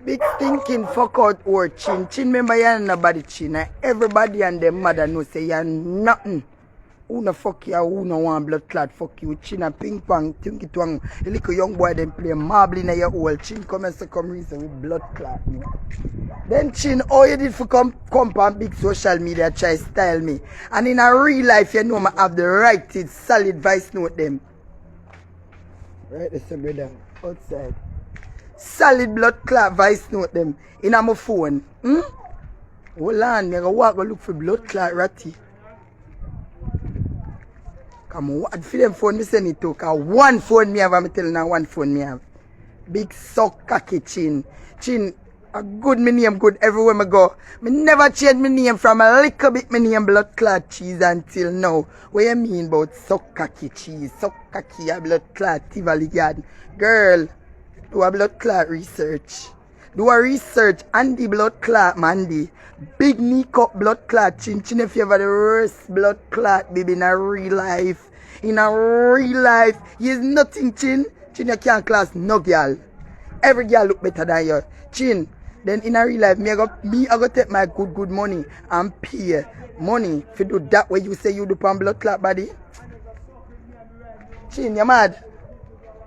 Big stinking fuck out or chin. Chin remember you ain't nobody chin. And everybody and their mother know say you're nothing. Who no fuck you, who no want blood clot fuck you. Chin a ping pong, tinky twang. A little young boy them play marble in your hole. Chin come and say come reason with blood clot me. Then chin, all you did for come on big social media try style me. And in a real life you know I have the right to solid voice note them. Right there, so brother. Outside. Solid blood clot voice note them in my phone. Hold on, I go look for blood clot ratty. Come on, what for them phone me send it to? Cause one phone me have, I'm telling you one phone me have. Big suck cocky chin. Chin, a good me name good everywhere I go. Me never change my name from a little bit my name blood clot cheese until now. What you mean about suck cocky cheese? Suck cocky a blood clot Tivoli yard. Girl, do a blood clot research. Do a research on the blood clot, Mandy. Big knee cup blood clot, chin chin if you have the worst blood clot, baby, in a real life. In a real life, he is nothing, chin. Chin, you can't class no girl. Every girl look better than you. Chin, then in a real life, I go take my good money and pay money if you do that way you say you do on blood clot body. Chin, you mad?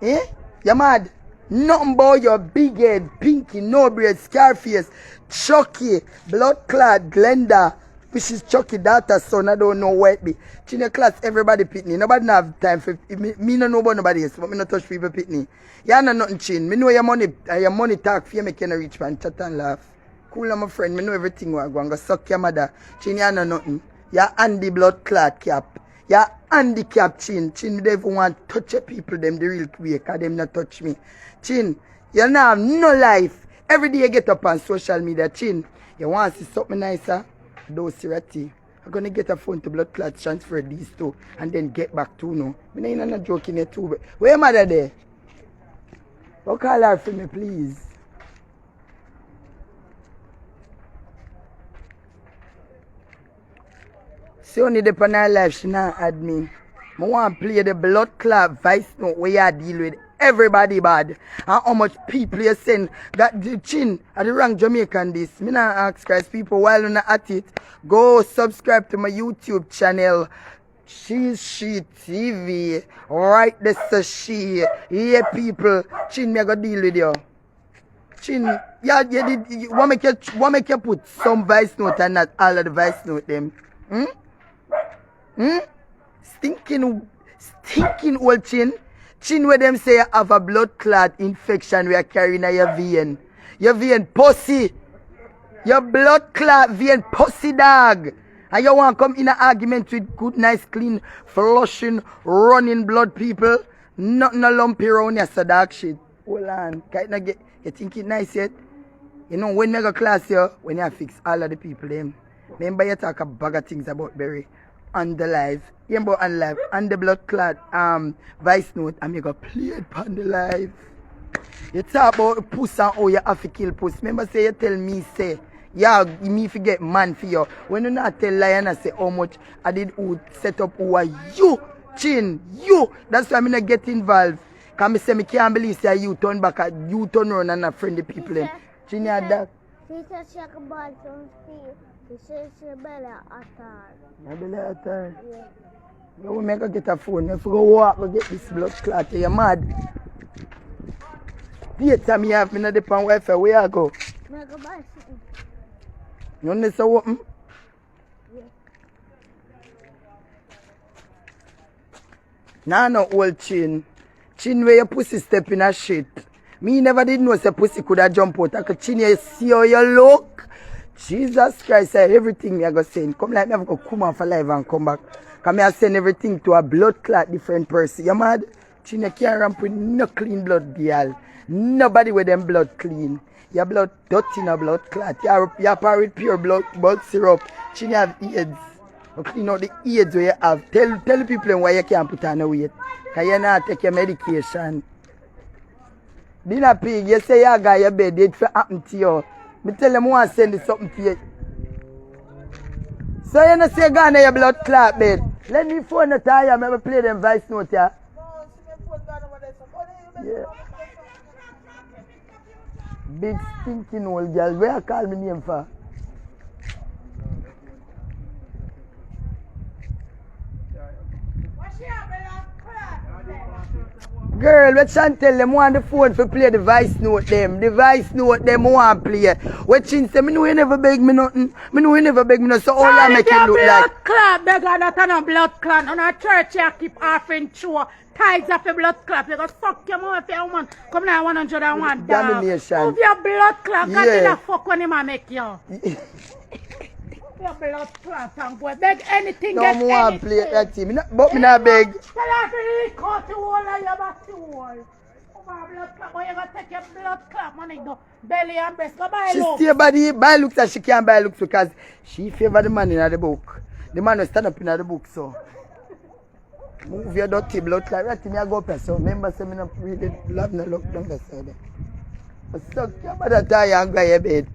Eh? You mad? Nothing about your big head, pinky, no braid, scarface, Chucky, blood clot, Glenda, which is Chucky daughter's son, I don't know what it be. In your class, everybody pitney. Nobody have time for me no know about nobody else, but me no touch people pitney. You know nothing chin. Me know your money talk for you make you no reach man, chat and laugh. Cool my friend, me know everything what go and go suck your mother. Chin you know nothing. You Andy blood clot cap. You handicap chin. Chin they even want to touch your people them the real way, cause them not touch me. Chin, you now have no life. Every day you get up on social media, chin. You want to see something nicer? Those ratty. I'm gonna get a phone to blood clot, transfer these two, and then get back to no. Me not joking here too. But where your mother there? Go call her for me, please. She only depend on her life, she not add me. I want to play the blood clot voice note where you deal with everybody bad. And how much people you send that the chin at the wrong Jamaican this. Me not ask Christ people while you're not at it. Go subscribe to my YouTube channel. She TV. Right this is she. Yeah people. Chin me I go deal with you. Chin, yeah, you make you put some voice note and not all of the voice note them. Stinking old chin. Chin where them say you have a blood clot infection we are carrying in your vein. Your vein pussy. Your blood clot vein pussy dog. And you want to come in an argument with good, nice, clean, flushing, running blood people. Nothing a lumpy around here, so dog shit. Hold on. Can't not get, you think it nice yet? You know when you go class here, when you fix all of the people them. Remember you talk a bag of things about Berry. On the live, on live, on the blood clot voice note, and you go play it on the live. You talk about Puss and how you have to kill Puss. Remember say you tell me say, yeah, me forget man for you. When you not tell lion I say how much I did who set up who are you, chin, you. That's why I not get involved. Cause me say me can't believe say you turn back, you turn around and friend the people them. Chin you that. She said she can buy some tea. She said she belly attack. My belly attack? Yeah. You will make her get a phone. If you go walk, go get this blood clot. You're mad. Theater me have, me not depend Wi-Fi. Where I go? I go buy something. You need to open? Yeah. Nah, no old chin. Chin where your pussy step in a shit. Me never did know say pussy could have jump out. I could chin you see how you look. Jesus Christ, everything me I go send. Come like me have to come off alive and come back. Cause me I send everything to a blood clot different person. You mad? Chin you can't ramp with no clean blood girl. Nobody with them blood clean. Your blood dirty in a blood clot. You're par with pure blood syrup. Chin you have AIDS. You clean out the AIDS where you have. Tell the people why you can't put on a weight. Cause you not take your medication. Dinner pig, you say you got your bed, it happen to you. Me tell them I want to send something to you. So you know say you gone to your blood clot bed. Let me phone the tire, maybe play them voice note here. Yeah. Big stinking old girl. Where I call me name for? Girl, what Chantel them want the phone for play the voice note them. The voice note them want play. What Chin say, me know you never beg me nothing. Me know you never beg me nothing. So all you make it look like. Blood clot, beggar that on a blood clot. On a church you keep offering through. Tithes of a blood clot. You go suck your mouth if you woman. Come now 101 Domination. Move your blood clot. God Yeah. did a fuck when him a make you. Your blood clot and go beg anything. No get more want anything. play that team. But me not beg. Tell her to really cut the whole of your body wall. Come on, blood clot. Boy, you go take your blood clot money. Go belly and breast. Go buy She look. stay body buy looks and she can't buy looks because she favor the man in the book. The man will stand up in the book, so move your dirty blood clot. Right in your go up so remember say me not really love no look down the side. But suck your mother tie and go your bed.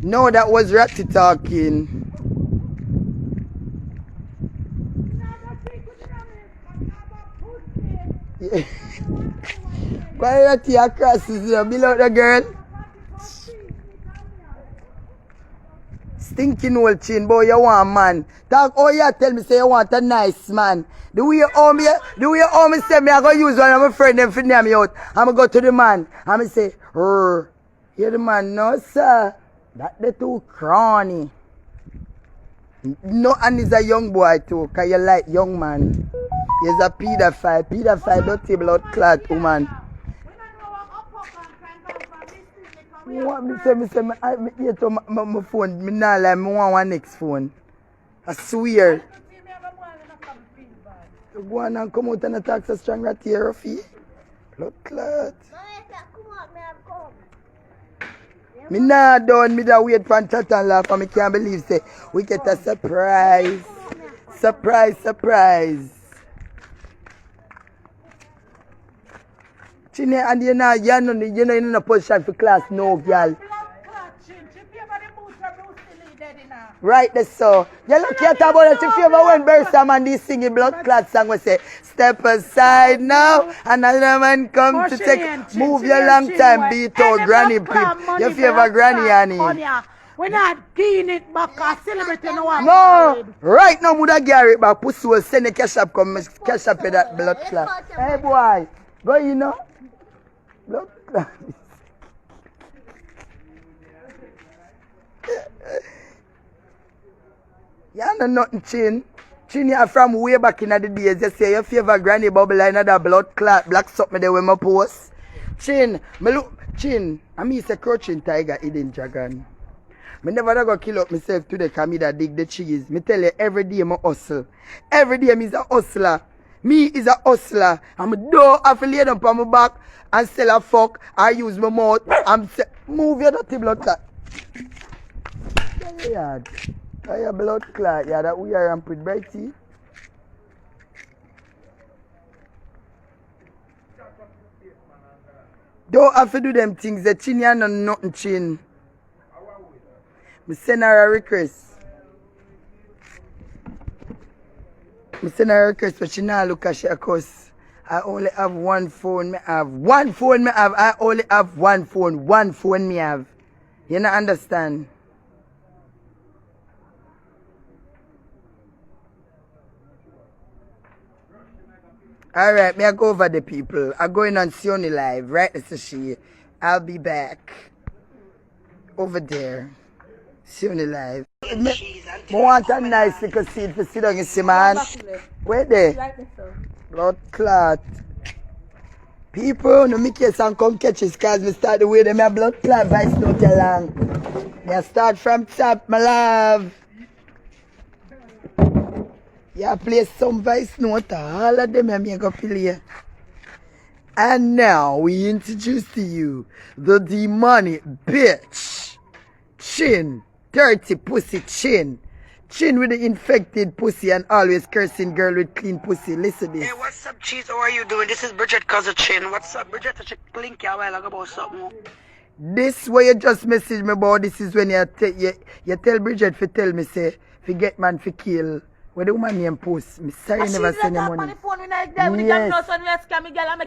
No, that was Ratty talking. Yeah. Why Ratty across is below the girl? Stinking old chin, boy, you want man. Talk, oh yeah, tell me say you want a nice man. The way you owe me say me, I go use one of my friend them for name me out. I'ma go to the man. I'ma say, you're the man, no sir. That the too crony. No, and he's a young boy too, cause you like young man. He's a pedophile. Pedophile, dirty blood clot woman. What me say, I hear to my phone, me nah like, me want one next phone. I swear. You go on and come out and attack so strong right here, Ruffy. Blood clot. Me nah done, me da wait for chat and laugh, and me can't believe say we get a surprise. Surprise. Chine and you know you're not in a position for class, no girl. Right there, so you look at about it if you ever when Bersa man this singing blood clot song we say step aside now another man come to take move your long time beat out granny pip. Your favorite granny honey. We're not getting it back or celebrating no one. No, right now would I get it back. Puss will send a cash up come cash up with that blood clot. Hey boy, go you know. Blood clot. You know nothing, Chin. Chin, you are from way back in the days. You say your favorite granny bubble another blood clot, black something there with my post. Chin, me look, Chin, I mean, it's a crouching tiger, hidden dragon. Me never go kill up myself today because me da dig the cheese. Me tell you, every day I hustle. Every day me is a hustler. Me is a hustler. I'm a door have to lay down on my back and sell a fuck. I use my mouth. Move your dirty blood clot. Yeah. Your blood clot, yeah, that we are pretty brighty. Don't have to do them things, the chin you know nothing chin. Me send her a request. Me send her a request, but she not look at she cause I only have one phone, me have. One phone me have, I only have one phone me have. You not understand? Alright, may I go over the people. I'm going on Sioni Live, right? This is she. I'll be back. Over there. Sioni Live. I want a nice little seat for sit down and see man. Where there? Blood clot. People, no make your son come catch his cause me start the way them have blood clot vice note along. Me start from top, my love. Yeah, play some voice note, all of them I'm going to play. And now we introduce to you the demonic bitch. Chin, dirty pussy Chin. Chin with the infected pussy and always cursing girl with clean pussy. Listen this. Hey, what's up, Cheese? How are you doing? This is Bridget Cousin Chin. What's up, Bridget? I checked link a while ago about something. This way you just message me about, this is when you tell Bridget to tell me say, fi get man fi kill Where the woman named Puss. Me sorry you never send the money. Yes.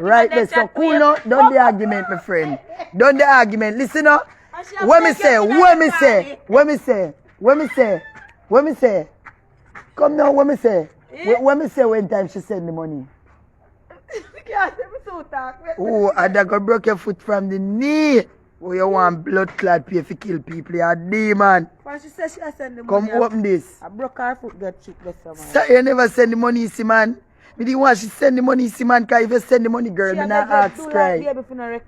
Right there, so cool now. Done the argument, my friend. Done the argument. Listen up. What me say? Come now, what me say? What me say when time she send the money? Oh, I got broke your foot from the knee. Oh, you want blood clot pay for kill people, you're a demon. When she said she send the Come money. open this. I broke her foot, get chick, get some. Sir, you never send the money, see man. Me didn't want she send the money, see man, because if you send the money, girl, me not ask cry. Me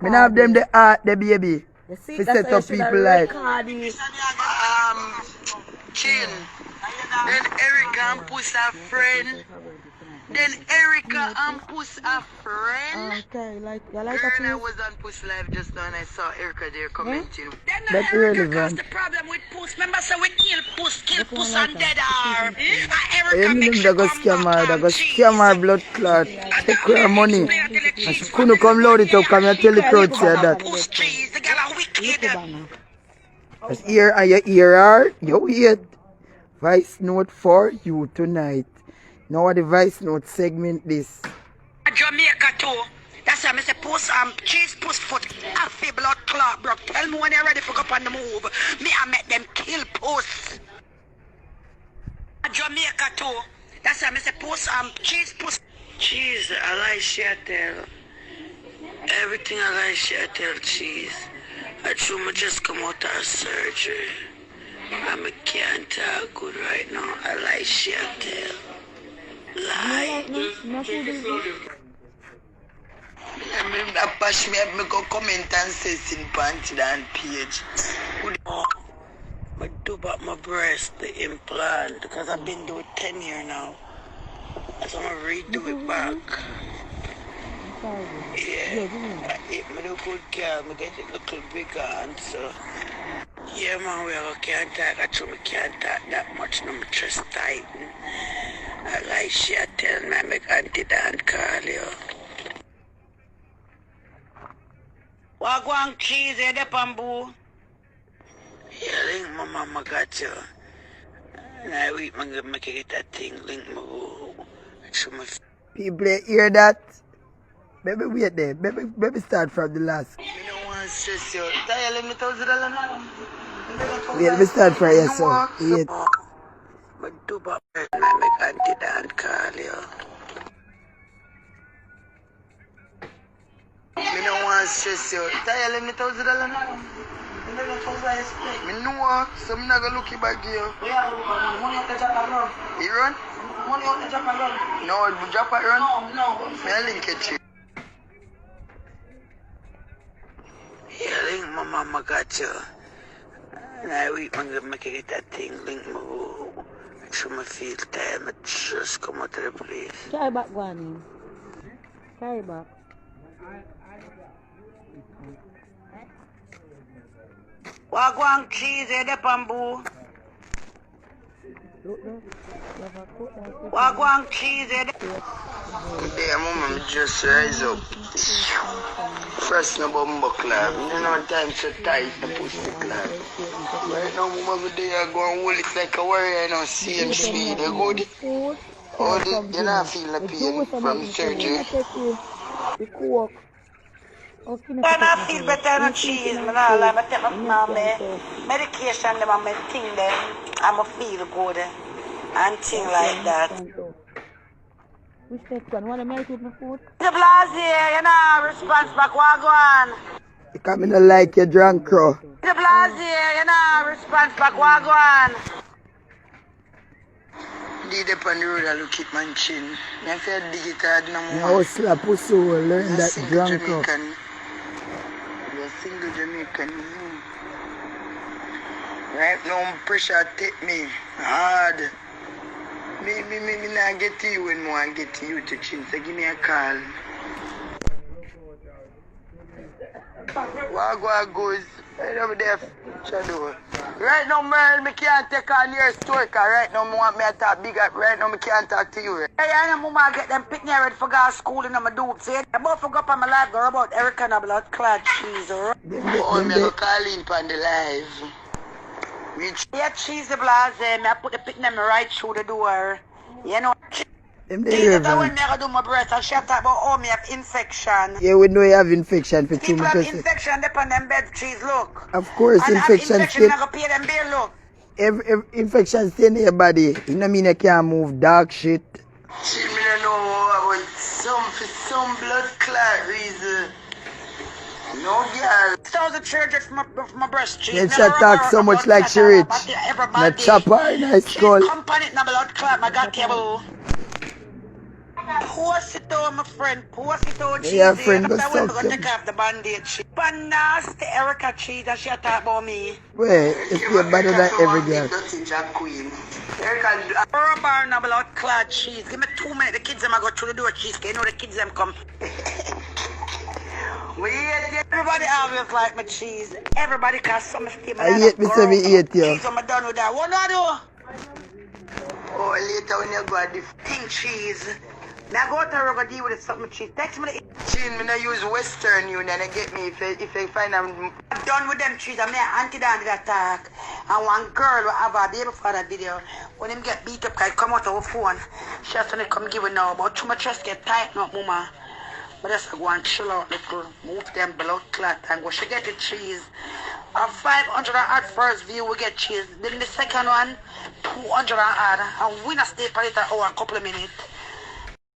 not have them the heart, the baby. See, to set up people like. Chin. Then Erica and Puss a friend. Then Erica and Puss a friend. Okay, like Girl, I was on Puss live just now and I saw Erica there commenting. Then That's Erica irrelevant. caused the problem with Puss. Remember, so we kill Puss and dead her. And You Erica mean make them she that go come scam her, back that and go scam her blood clot, take her money. And she couldn't come load it up, come and tell the crowd say that. Puss cheese, the girl are wicked. Just hear and you hear her, you wait. Voice note for you tonight. Now what the voice note segment this. Jamaica too. That's why I say Puss cheese Puss foot. Happy blood clot, bro. Tell me when they're ready for go up on the move. Me I make them kill Puss. Jamaica too. That's why I say Puss cheese Puss. Cheese, I like tell. Everything I like tell cheese. I true me just come out of surgery. I can't talk good right now. I like tell. Lie. I bash me, I go comment and say sin panty and page. I do about my breast, the implant, because I've been doing 10 years now. So I'm going to redo it back. Yeah, I eat me the good girl, I get it a little bigger and so. Yeah man, we can't talk, I told me can't talk that much, no, my chest tighten. I like she tell me I make auntie Dan call you. Wagwan cheese, the bamboo. Yeah, link my mama got you. And I eat my make it that thing, link my boo. People hear that? Baby wait there. Baby start from the last. You don't want to stress you. Let me $1,000 now. Wait, we start from here, so. Wait. But do about it, I make auntie Dan call you. Me don't want to stress you. Let me $1,000 now. Me know, so I'm not going to look you back here. Money on the job and run. You run? Money on the job and run. No, the job and run? No. Me I link it to you. Yeah, link my mama got you. And I eat my make it that thing, link my boo. Make sure I feel tired, I just come out to the place. Carry back one. Carry back. Wagwan cheese, the bamboo. Wagwan cheese, yeah, mama, just rise up. First, no bumbo club. You know, time so tight, the pussy club. Right now, mama, I go and hold it like a warrior, you know, same speed. You good? Oh, you not feel the pain from surgery? I not feel better than cheese. I take my medication, my thing there. I'm feel good and thing like that. Which next one? Want to make it my food? The Blasey, you know, response back, Wagwan. You come in like you drunk, crow. The Blasey, you know, response back, Wagwan. Did up on the road, I look at my chin. I feel dig it hard no more. Now slap Puss will learn that drunk, crow. You're a single Jamaican. Right now, pressure take me hard. Me not get to you when I get to you to chin, so give me a call. Wagwan goes right over there, shadow. Right now, man, I can't take on your story, because right now, I want me to talk big up. Right now, I can't talk to you. Hey, I know I get them picnic ready for go to school and I'm do it. I'm about to go up on my live, girl, about Erica and a blood clot cheese, alright? Oh, I'm going to call in on the live. Yeah, cheese the blase. I put the picnic right through the door. You know, Them they Jesus, I reverend. when I do my breath, I shut up about oh, me have infection. Yeah, we know you have infection for 2 People have months. infection upon them bed, cheese, look. Of course, And have infection infection, still. I go pay them bill, look. Every infection stay in your body. You know mean you can't move dark shit. Shit, me don't know about some blood clot reason. No girl. 1,300 for my breast cheese. Yes, she talk so much like she rich. Na chopper in her skull. She's company, na blood clot, my God, cable. Post it out, my friend. Post it out, cheese. Yeah, friend, go After when suck we go him. take off the bandage. But nasty Erica cheese, and she talk about me. Wait, it's still better than every girl. Bar na blood clot cheese. Give me 2 minutes. The kids them I go through the door cheese. You know the kids them come. Everybody always like my cheese. Everybody can some steam. I hate me say me hate you. Cheese, I'm done with that. What do I do? Oh, later when you go at the thing cheese. Now go to Rugger deal with something cheese. Text me the cheese. Me not use Western Union and get me if I find I'm done with them cheese. I'm there auntie down did attack. And one girl will have a baby for that video. When him get beat up, I come out of her phone. She has to come give it now. But too much chest get tight now, mama. But just go and chill out little, move them blood clot and go. She get the cheese. A 500 at first view we get cheese. Then the second one, 200 and we not stay for it a couple of minutes.